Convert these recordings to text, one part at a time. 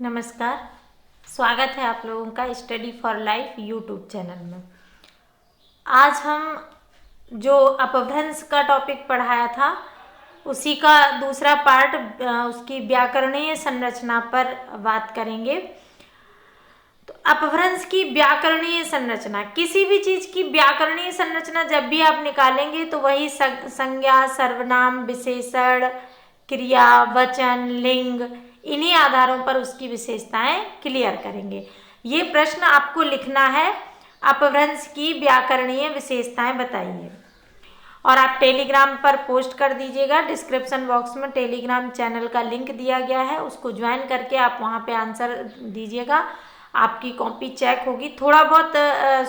नमस्कार। स्वागत है आप लोगों का study for life YouTube channel में। आज हम जो अपभ्रंश का टॉपिक पढ़ाया था उसी का दूसरा पार्ट उसकी व्याकरणीय संरचना पर बात करेंगे। तो अपभ्रंश की व्याकरणीय संरचना, किसी भी चीज़ की व्याकरणीय संरचना जब भी आप निकालेंगे तो वही संज्ञा, सर्वनाम, विशेषण, क्रिया, वचन, लिंग, इन्हीं आधारों पर उसकी विशेषताएं क्लियर करेंगे। ये प्रश्न आपको लिखना है, अपभ्रंश की व्याकरणीय विशेषताएं बताइए, और आप टेलीग्राम पर पोस्ट कर दीजिएगा। डिस्क्रिप्शन बॉक्स में टेलीग्राम चैनल का लिंक दिया गया है, उसको ज्वाइन करके आप वहाँ पे आंसर दीजिएगा। आपकी कॉपी चेक होगी। थोड़ा बहुत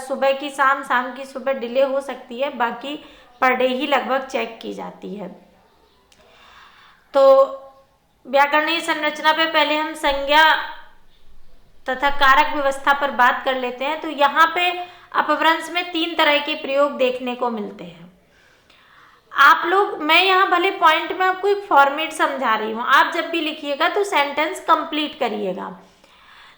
सुबह की शाम की सुबह डिले हो सकती है, बाकी पर डे ही लगभग चेक की जाती है। तो व्याकरणीय संरचना पे पहले हम संज्ञा तथा कारक व्यवस्था पर बात कर लेते हैं। तो यहाँ पे अपभ्रंश में 3 तरह के प्रयोग देखने को मिलते हैं। आप लोग, मैं यहाँ भले पॉइंट में आपको एक फॉर्मेट समझा रही हूँ, आप जब भी लिखिएगा तो सेंटेंस कंप्लीट करिएगा।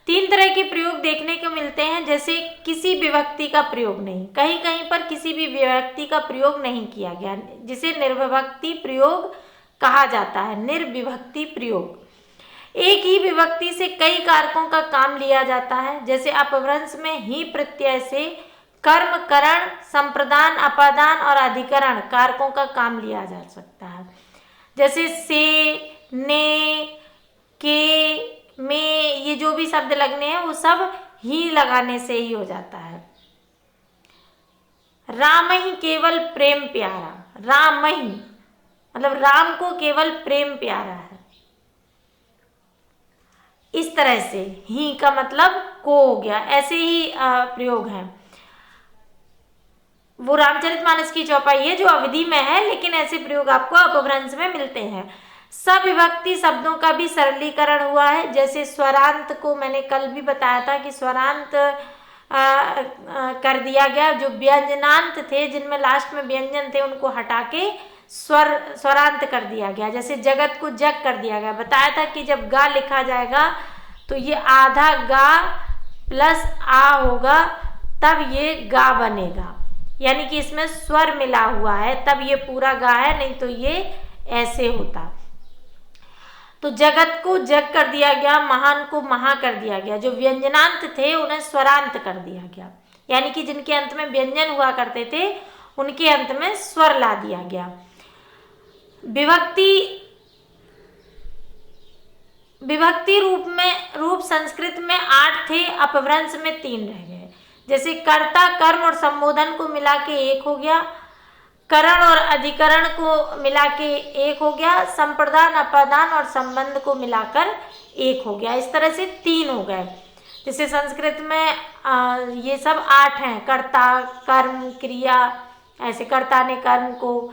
3 तरह के प्रयोग देखने को मिलते हैं, जैसे किसी विभक्ति का प्रयोग नहीं, कहीं कहीं पर किसी भी विभक्ति का प्रयोग नहीं किया गया, जिसे निर्विभक्ति प्रयोग कहा जाता है। निर्विभक्ति प्रयोग, एक ही विभक्ति से कई कारकों का काम लिया जाता है। जैसे अपभ्रंश में ही प्रत्यय से कर्म, करण, संप्रदान, अपादान और अधिकरण कारकों का काम लिया जा सकता है। जैसे से, ने, के, में, ये जो भी शब्द लगने हैं वो सब ही लगाने से ही हो जाता है। राम ही केवल प्रेम प्यारा, राम ही मतलब राम को केवल प्रेम प्यारा है। इस तरह से ही का मतलब को हो गया, ऐसे ही प्रयोग हैं। वो रामचरितमानस की चौपाई है जो अवधि में है, लेकिन ऐसे प्रयोग आपको अपभ्रंश में मिलते हैं। सविभक्ति शब्दों का भी सरलीकरण हुआ है। जैसे स्वरांत को मैंने कल भी बताया था कि स्वरांत कर दिया गया। जो व्यंजनांत थे, जिनमें लास्ट में व्यंजन थे, उनको हटा के स्वरांत कर दिया गया। जैसे जगत को जग कर दिया गया। बताया था कि जब गा लिखा जाएगा तो ये आधा गा प्लस आ होगा, तब ये गा बनेगा, यानी कि इसमें स्वर मिला हुआ है, तब ये पूरा गा है, नहीं तो ये ऐसे होता। तो जगत को जग कर दिया गया, महान को महा कर दिया गया। जो व्यंजनांत थे उन्हें स्वरांत कर दिया गया, यानी कि जिनके अंत में व्यंजन हुआ करते थे उनके अंत में स्वर ला दिया गया। विभक्ति रूप संस्कृत में 8 थे, अपभ्रंश में 3 रह गए। जैसे कर्ता, कर्म और संबोधन को मिला के 1 हो गया, करण और अधिकरण को मिला के 1 हो गया, संप्रदान, अपादान और संबंध को मिलाकर 1 हो गया। इस तरह से 3 हो गए। जैसे संस्कृत में ये सब 8 हैं, कर्ता, कर्म, क्रिया, ऐसे कर्ता ने कर्म को,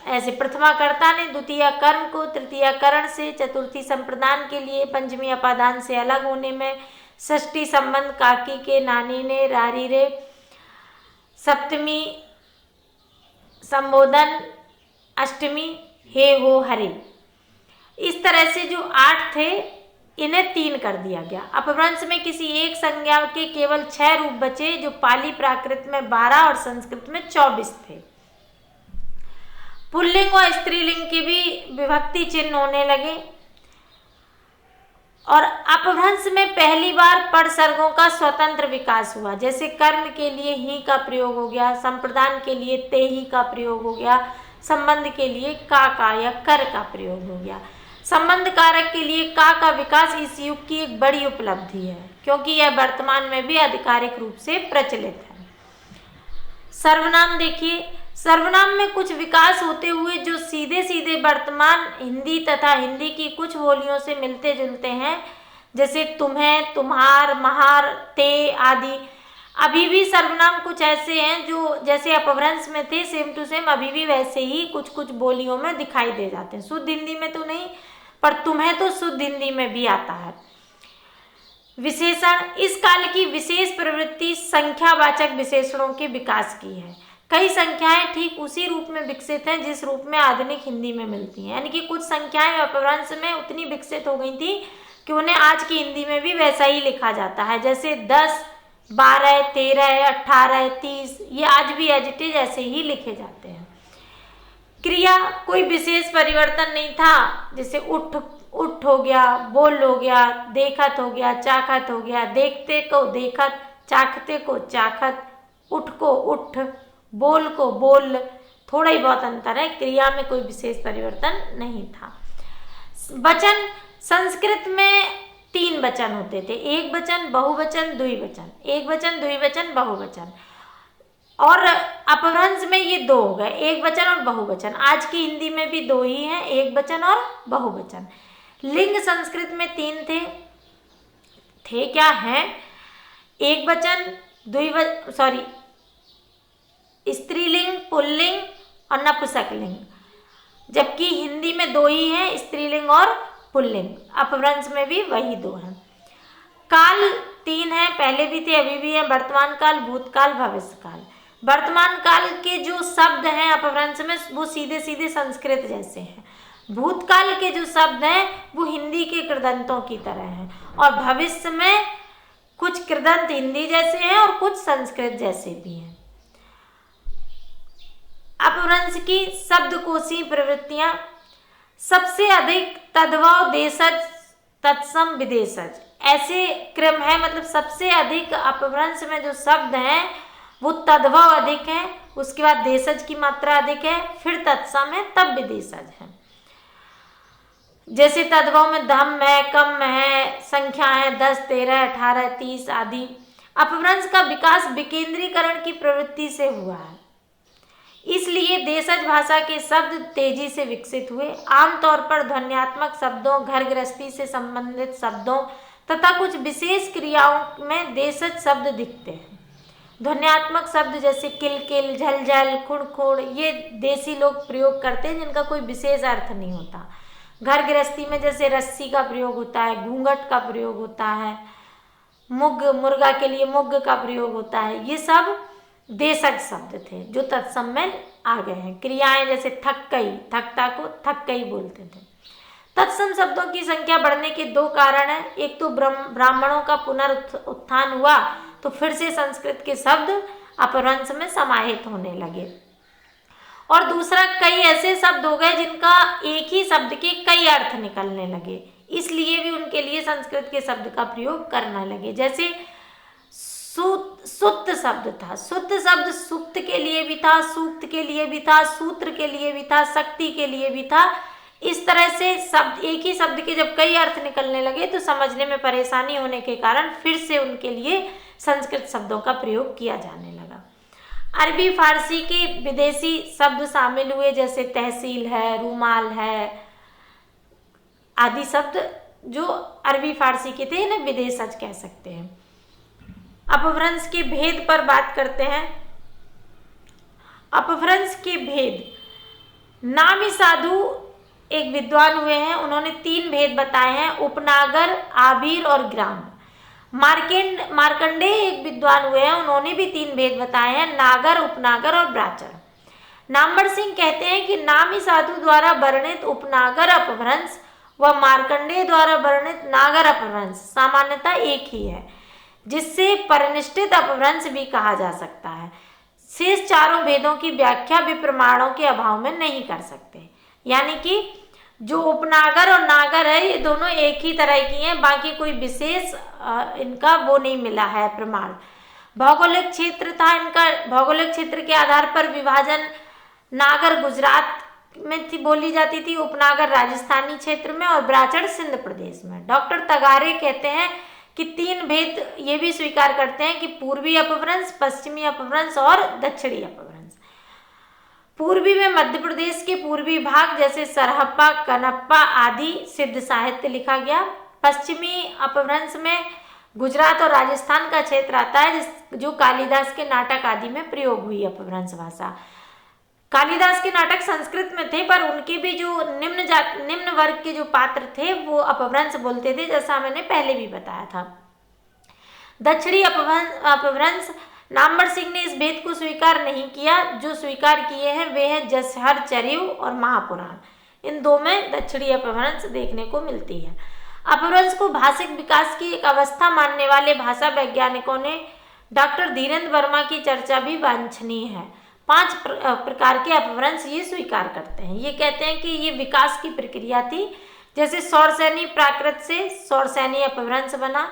ऐसे प्रथमा कर्ता ने द्वितीय कर्म को, तृतीय करण से, चतुर्थी संप्रदान के लिए, पंचमी अपादान से अलग होने में, षष्ठी संबंध काकी के, नानी ने, रारी रे, सप्तमी संबोधन, अष्टमी हे हो हरे। इस तरह से जो 8 थे इन्हें 3 कर दिया गया। अपभ्रंश में किसी एक संज्ञा के केवल 6 रूप बचे, जो पाली प्राकृत में 12 और संस्कृत में 24 थे। पुल्लिंग और स्त्रीलिंग के भी विभक्ति चिन्ह होने लगे, और अपभ्रंश में पहली बार परसर्गों का स्वतंत्र विकास हुआ। जैसे कर्म के लिए ही का प्रयोग हो गया, संप्रदान के लिए ते ही का प्रयोग हो गया, संबंध के लिए का या कर का प्रयोग हो गया। संबंध कारक के लिए का विकास इस युग की एक बड़ी उपलब्धि है, क्योंकि यह वर्तमान में भी आधिकारिक रूप से प्रचलित है। सर्वनाम देखिए, सर्वनाम में कुछ विकास होते हुए जो सीधे सीधे वर्तमान हिंदी तथा हिंदी की कुछ बोलियों से मिलते जुलते हैं, जैसे तुम्हें, तुम्हार, महार, ते आदि। अभी भी सर्वनाम कुछ ऐसे हैं जो जैसे अपभ्रंश में थे, सेम टू सेम अभी भी वैसे ही कुछ कुछ बोलियों में दिखाई दे जाते हैं। शुद्ध हिंदी में तो नहीं, पर तुम्हें तो शुद्ध हिंदी में भी आता है। विशेषण, इस काल की विशेष प्रवृत्ति संख्यावाचक विशेषणों के विकास की है। कई संख्याएं ठीक उसी रूप में विकसित हैं जिस रूप में आधुनिक हिंदी में मिलती हैं, यानी कि कुछ संख्याएं अपभ्रंश में उतनी विकसित हो गई थी कि उन्हें आज की हिंदी में भी वैसा ही लिखा जाता है, जैसे 10, 12, 13, 18, 30 ये आज भी एज इट इज ऐसे ही लिखे जाते हैं। क्रिया कोई विशेष परिवर्तन नहीं था, जैसे उठ उठ हो गया, बोल हो गया, देखत हो गया, चाखत हो गया, देखते को देखत, चाखते को चाखत, उठ को उठ, बोल को बोल, थोड़ा ही बहुत अंतर है, क्रिया में कोई विशेष परिवर्तन नहीं था। वचन संस्कृत में 3 वचन होते थे, एक वचन, बहुवचन, द्विवचन, एक वचन, द्विवचन, बहुवचन, और अपभ्रंश में ये 2 हो गए, एक वचन और बहुवचन। आज की हिंदी में भी 2 ही हैं, एक वचन और बहुवचन। लिंग संस्कृत में 3 थे क्या हैं? एक वचन, स्त्रीलिंग, पुल्लिंग और नपुंसकलिंग, जबकि हिंदी में 2 ही हैं, स्त्रीलिंग और पुल्लिंग। अपभ्रंश में भी वही 2 हैं। काल 3 हैं, पहले भी थे, अभी भी है, वर्तमान काल, भूतकाल, भविष्य काल। वर्तमान काल के जो शब्द हैं अपभ्रंश में वो सीधे सीधे संस्कृत जैसे हैं। भूतकाल के जो शब्द हैं वो हिंदी के कृदंतों की तरह हैं, और भविष्य में कुछ कृदंत हिंदी जैसे हैं और कुछ संस्कृत जैसे भी हैं। अपभ्रंश की शब्दकोशीय प्रवृत्तियां, सबसे अधिक तद्भव, देशज, तत्सम, विदेशज, ऐसे क्रम है। मतलब सबसे अधिक अपभ्रंश में जो शब्द हैं वो तद्भव अधिक है, उसके बाद देशज की मात्रा अधिक है, फिर तत्सम है, तब विदेशज है। जैसे तद्भव में धम है, कम है, संख्या है 10, 13, 18, 30 आदि। अपभ्रंश का विकास विकेंद्रीकरण की प्रवृत्ति से हुआ है, इसलिए देशज भाषा के शब्द तेजी से विकसित हुए। आमतौर पर ध्वन्यात्मक शब्दों, घर गृहस्थी से संबंधित शब्दों तथा कुछ विशेष क्रियाओं में देशज शब्द दिखते हैं। ध्वन्यात्मक शब्द जैसे किलकिल, झलझल, खुड़, ये देसी लोग प्रयोग करते हैं, जिनका कोई विशेष अर्थ नहीं होता। घर गृहस्थी में जैसे रस्सी का प्रयोग होता है, घूंघट का प्रयोग होता है, मुर्गा के लिए मुग्ग का प्रयोग होता है, ये सब देशज शब्द थे जो तत्सम में आ गए हैं। क्रियाएं जैसे थक्कई, थकता को थक्कई बोलते थे। तत्सम शब्दों की संख्या बढ़ने के 2 कारण हैं। एक तो ब्राह्मणों का पुनरुत्थान हुआ तो फिर से संस्कृत के शब्द अपभ्रंश में समाहित होने लगे, और दूसरा कई ऐसे शब्द हो गए जिनका एक ही शब्द के कई अर्थ निकलने लगे, इसलिए भी उनके लिए संस्कृत के शब्द का प्रयोग करने लगे। जैसे सुत्त शब्द था, सुत्त शब्द सुक्त के लिए भी था, सूक्त के लिए भी था, सूत्र के लिए भी था, शक्ति के लिए भी था। इस तरह से शब्द, एक ही शब्द के जब कई अर्थ निकलने लगे तो समझने में परेशानी होने के कारण फिर से उनके लिए संस्कृत शब्दों का प्रयोग किया जाने लगा। अरबी फारसी के विदेशी शब्द शामिल हुए, जैसे तहसील है, रूमाल है आदि शब्द जो अरबी फारसी के थे, इन्हें विदेशज कह सकते हैं। अपभ्रंश के भेद पर बात करते हैं। अपभ्रंश के भेद, नामी साधु एक विद्वान हुए हैं, उन्होंने 3 भेद बताए हैं, उपनागर, आबीर और ग्राम। मार्कंडेय एक विद्वान हुए हैं, उन्होंने भी 3 भेद बताए हैं, नागर, उपनागर और ब्राचर। नामवर सिंह कहते हैं कि नामी साधु द्वारा वर्णित उपनागर अपभ्रंश व मार्कंडेय द्वारा वर्णित नागर अपभ्रंश सामान्यतः एक ही है, जिससे परिनिष्ठित अपभ्रंश भी कहा जा सकता है। शेष चारों भेदों की व्याख्या भी प्रमाणों के अभाव में नहीं कर सकते। यानी कि जो उपनागर और नागर है ये दोनों एक ही तरह की हैं, बाकी कोई विशेष इनका वो नहीं मिला है प्रमाण। भौगोलिक क्षेत्र था इनका, भौगोलिक क्षेत्र के आधार पर विभाजन, नागर गुजरात में थी बोली जाती थी, उपनागर राजस्थानी क्षेत्र में और ब्राचर सिंध प्रदेश में। डॉक्टर तगारे कहते हैं कि 3 भेद ये भी स्वीकार करते हैं कि पूर्वी अपभ्रंश, पश्चिमी अपभ्रंश और दक्षिणी अपभ्रंश। पूर्वी में मध्य प्रदेश के पूर्वी भाग जैसे सरहप्पा, कनप्पा आदि सिद्ध साहित्य लिखा गया। पश्चिमी अपभ्रंश में गुजरात और राजस्थान का क्षेत्र आता है, जो कालिदास के नाटक आदि में प्रयोग हुई अपभ्रंश भाषा। कालिदास के नाटक संस्कृत में थे, पर उनके भी जो निम्न वर्ग के जो पात्र थे वो अपभ्रंश बोलते थे, जैसा मैंने पहले भी बताया था। दक्षिणी अपभ्रंश, नामवर सिंह ने इस भेद को स्वीकार नहीं किया। जो स्वीकार किए हैं वे हैं जसहर चरिव और महापुराण। इन 2 में दक्षिणी अपभ्रंश देखने को मिलती है। अपभ्रंश को भाषिक विकास की एक अवस्था मानने वाले भाषा वैज्ञानिकों ने डॉक्टर धीरेन्द्र वर्मा की चर्चा भी वांछनीय है। 5 प्रकार के अपभ्रंश ये स्वीकार करते हैं। ये कहते हैं कि ये विकास की प्रक्रिया थी, जैसे सौरसैनी प्राकृत से सौरसैनी अपभ्रंश बना,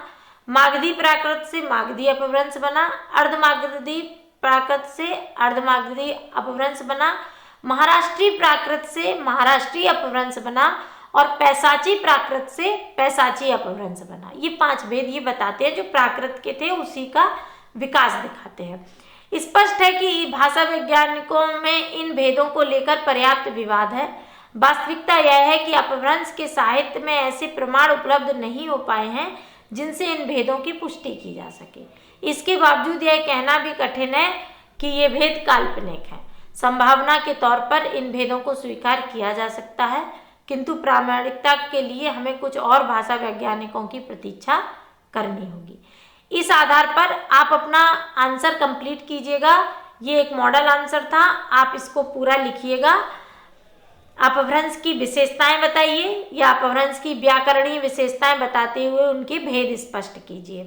मागधी प्राकृत से मागधी अपभ्रंश बना, अर्धमागधी प्राकृत से अर्धमागधी अपभ्रंश बना, महाराष्ट्री प्राकृत से महाराष्ट्री अपभ्रंश बना और पैसाची प्राकृत से पैसाची अपभ्रंश बना। ये 5 भेद ये बताते हैं जो प्राकृत के थे उसी का विकास दिखाते हैं। स्पष्ट है कि भाषा वैज्ञानिकों में इन भेदों को लेकर पर्याप्त विवाद है। वास्तविकता यह है कि अपभ्रंश के साहित्य में ऐसे प्रमाण उपलब्ध नहीं हो पाए हैं जिनसे इन भेदों की पुष्टि की जा सके। इसके बावजूद यह कहना भी कठिन है कि ये भेद काल्पनिक है। संभावना के तौर पर इन भेदों को स्वीकार किया जा सकता है, किंतु प्रामाणिकता के लिए हमें कुछ और भाषा वैज्ञानिकों की प्रतीक्षा करनी होगी। इस आधार पर आप अपना आंसर कंप्लीट कीजिएगा। ये एक मॉडल आंसर था, आप इसको पूरा लिखिएगा। अपभ्रंश की विशेषताएं बताइए या अपभ्रंश की व्याकरणीय विशेषताएं बताते हुए उनके भेद स्पष्ट कीजिए।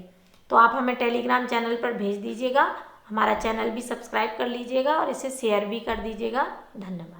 तो आप हमें टेलीग्राम चैनल पर भेज दीजिएगा। हमारा चैनल भी सब्सक्राइब कर लीजिएगा और इसे शेयर भी कर दीजिएगा। धन्यवाद।